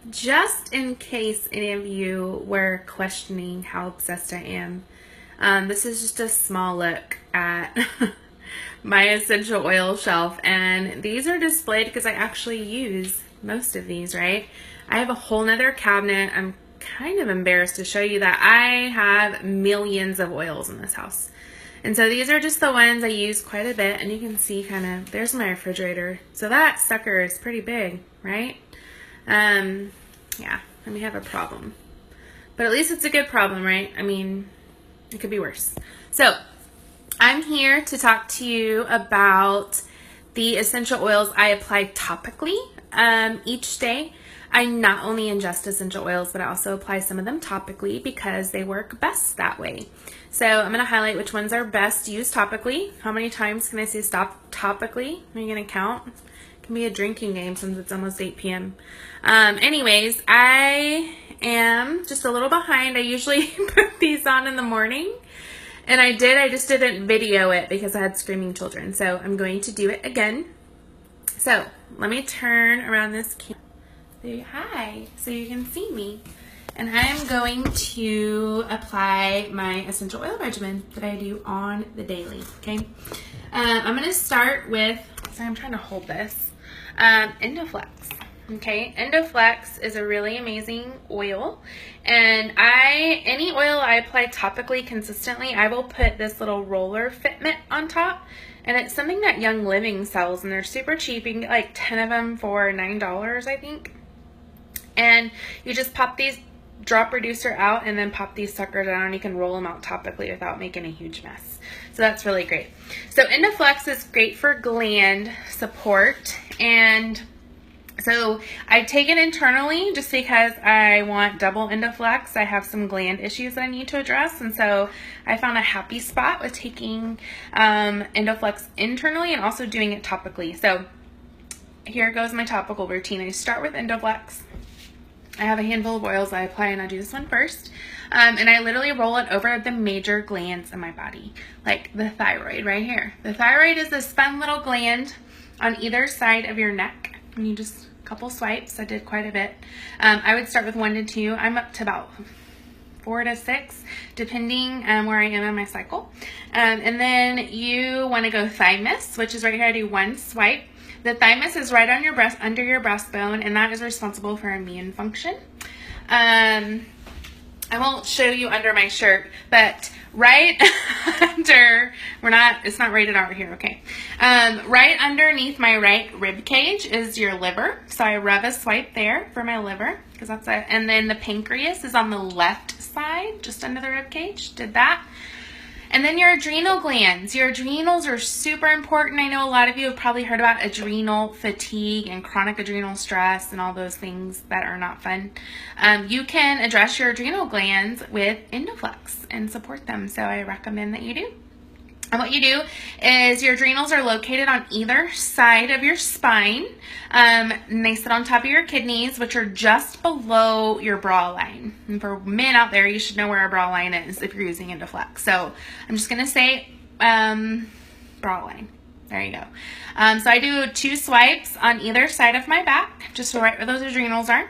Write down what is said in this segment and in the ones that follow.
just in case any of you were questioning how obsessed I am, this is just a small look at my essential oil shelf. And these are displayed because I actually use most of these, right? I have a whole nother cabinet. I'm kind of embarrassed to show you that I have millions of oils in this house. And so these are just the ones I use quite a bit. And you can see kind of, there's my refrigerator. So that sucker is pretty big, right? Yeah, I may have a problem. But at least it's a good problem, right? I mean, it could be worse. So I'm here to talk to you about the essential oils I apply topically each day. I not only ingest essential oils, but I also apply some of them topically because they work best that way. So I'm going to highlight which ones are best used topically. How many times can I say stop topically? Are you going to count? It can be a drinking game since it's almost 8 p.m. Anyways, I am just a little behind. I usually put these on in the morning. And I just didn't video it because I had screaming children. So I'm going to do it again. So let me turn around this camera. Hi, so you can see me. And I'm going to apply my essential oil regimen that I do on the daily, okay? I'm going to start with, sorry, I'm trying to hold this, Endoflex, okay? Endoflex is a really amazing oil. And any oil I apply topically consistently, I will put this little roller fitment on top. And it's something that Young Living sells, and they're super cheap. You can get like 10 of them for $9, I think. And you just pop these drop reducer out and then pop these suckers down, and you can roll them out topically without making a huge mess. So that's really great. So Endoflex is great for gland support, and so I take it internally just because I want double Endoflex. I have some gland issues that I need to address, and so I found a happy spot with taking Endoflex internally and also doing it topically. So here goes my topical routine. I start with Endoflex. I have a handful of oils I apply, and I do this one first. And I literally roll it over the major glands in my body, like the thyroid right here. The thyroid is this fun little gland on either side of your neck. And you just, a couple swipes, I did quite a bit. I would start with 1 to 2. I'm up to about 4 to 6, depending where I am in my cycle. And then you want to go thymus, which is right here. I do 1 swipe. The thymus is right on your breast, under your breastbone, and that is responsible for immune function. I won't show you under my shirt, but right under, it's not rated R here, okay. Right underneath my right rib cage is your liver. So I rub a swipe there for my liver, because that's it. And then the pancreas is on the left side, just under the rib cage. Did that. And then your adrenal glands. Your adrenals are super important. I know a lot of you have probably heard about adrenal fatigue and chronic adrenal stress and all those things that are not fun. You can address your adrenal glands with Endoflex and support them. So I recommend that you do. And what you do is your adrenals are located on either side of your spine. And they sit on top of your kidneys, which are just below your bra line. And for men out there, you should know where a bra line is if you're using Endoflex. So I'm just going to say bra line. There you go. So I do 2 swipes on either side of my back, just right where those adrenals are.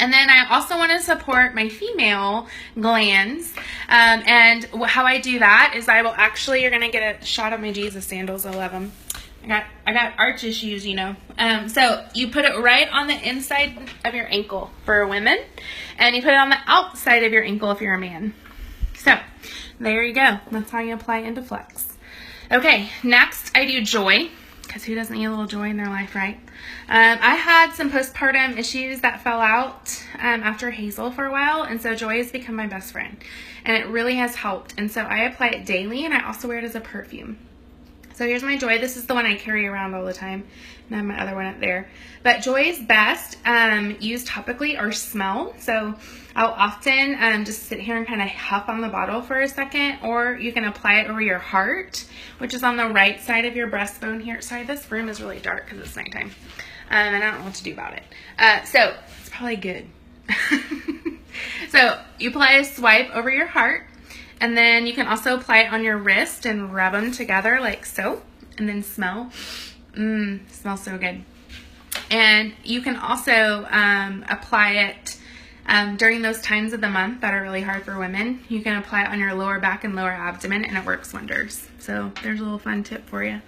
And then I also want to support my female glands. And how I do that is I will actually, you're going to get a shot of my Jesus sandals. I love them. I got arch issues, you know. So you put it right on the inside of your ankle for women. And you put it on the outside of your ankle if you're a man. So there you go. That's how you apply Endoflex. Okay, next I do Joy. Because who doesn't need a little joy in their life, right? I had some postpartum issues that fell out after Hazel for a while, and so Joy has become my best friend, and it really has helped. And so I apply it daily, and I also wear it as a perfume. So here's my Joy. This is the one I carry around all the time, and I have my other one up there. But Joy is best used topically or smell. So I'll often just sit here and kind of huff on the bottle for a second, or you can apply it over your heart, which is on the right side of your breastbone here. Sorry, this room is really dark because it's nighttime, and I don't know what to do about it. So it's probably good. So you apply a swipe over your heart, and then you can also apply it on your wrist and rub them together like so, and then smell. Smells so good. And you can also apply it during those times of the month that are really hard for women. You can apply it on your lower back and lower abdomen, and it works wonders. So there's a little fun tip for you.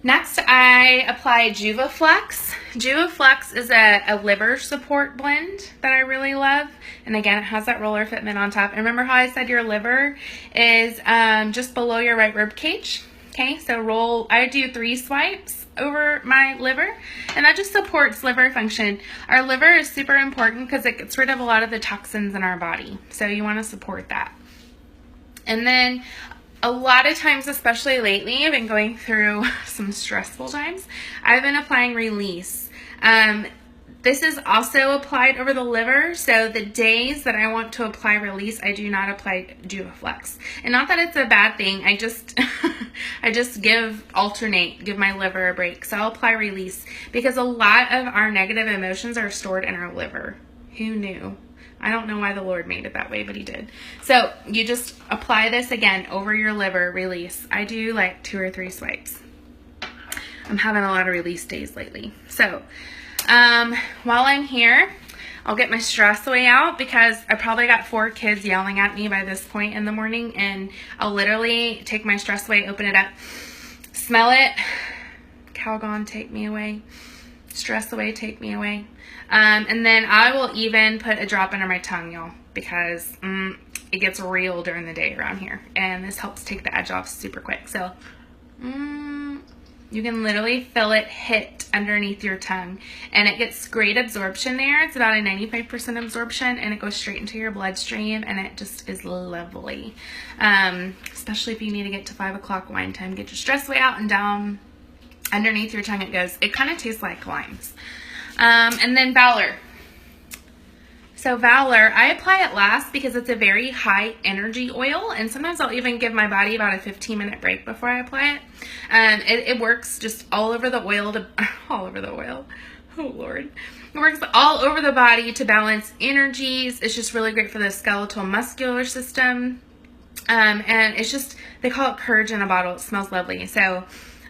Next, I apply Juvaflex. Juvaflex is a liver support blend that I really love. And again, it has that roller fitment on top. And remember how I said your liver is just below your right rib cage? Okay, so I do 3 swipes over my liver, and that just supports liver function. Our liver is super important because it gets rid of a lot of the toxins in our body. So you want to support that. And then a lot of times, especially lately, I've been going through some stressful times. I've been applying Release. This is also applied over the liver, so the days that I want to apply Release, I do not apply Juvaflex. And not that it's a bad thing, I just give my liver a break. So I'll apply Release because a lot of our negative emotions are stored in our liver. Who knew? I don't know why the Lord made it that way, but he did. So you just apply this again over your liver, Release. I do like 2 or 3 swipes. I'm having a lot of Release days lately. So while I'm here, I'll get my stress away out because I probably got 4 kids yelling at me by this point in the morning, and I'll literally take my stress away, open it up, smell it. Calgon, take me away. Stress away, take me away. And then I will even put a drop under my tongue, y'all, because it gets real during the day around here. And this helps take the edge off super quick. So you can literally feel it hit underneath your tongue. And it gets great absorption there. It's about a 95% absorption, and it goes straight into your bloodstream, and it just is lovely. Especially if you need to get to 5 o'clock wine time. Get your stress way out and down underneath your tongue it goes. It kind of tastes like limes. And then Valor. So Valor, I apply it last because it's a very high energy oil, and sometimes I'll even give my body about a 15-minute break before I apply it. It works just all over the oil, oh Lord. It works all over the body to balance energies. It's just really great for the skeletal muscular system. And it's just, they call it Courage in a bottle. It smells lovely. So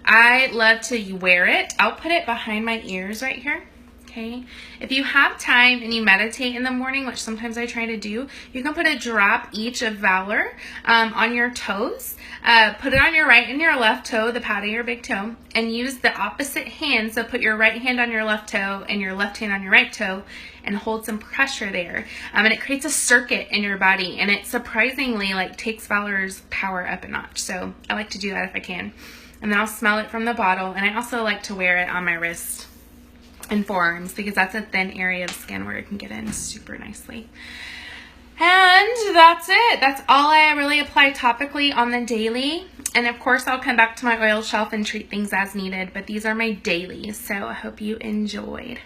I love to wear it. I'll put it behind my ears right here. Okay. If you have time and you meditate in the morning, which sometimes I try to do, you can put a drop each of Valor on your toes. Put it on your right and your left toe, the pad of your big toe, and use the opposite hand. So put your right hand on your left toe and your left hand on your right toe and hold some pressure there. And it creates a circuit in your body, and it surprisingly takes Valor's power up a notch. So I like to do that if I can. And then I'll smell it from the bottle, and I also like to wear it on my wrist and forearms because that's a thin area of skin where it can get in super nicely. And that's it. That's all I really apply topically on the daily. And of course, I'll come back to my oil shelf and treat things as needed, but these are my dailies. So I hope you enjoyed.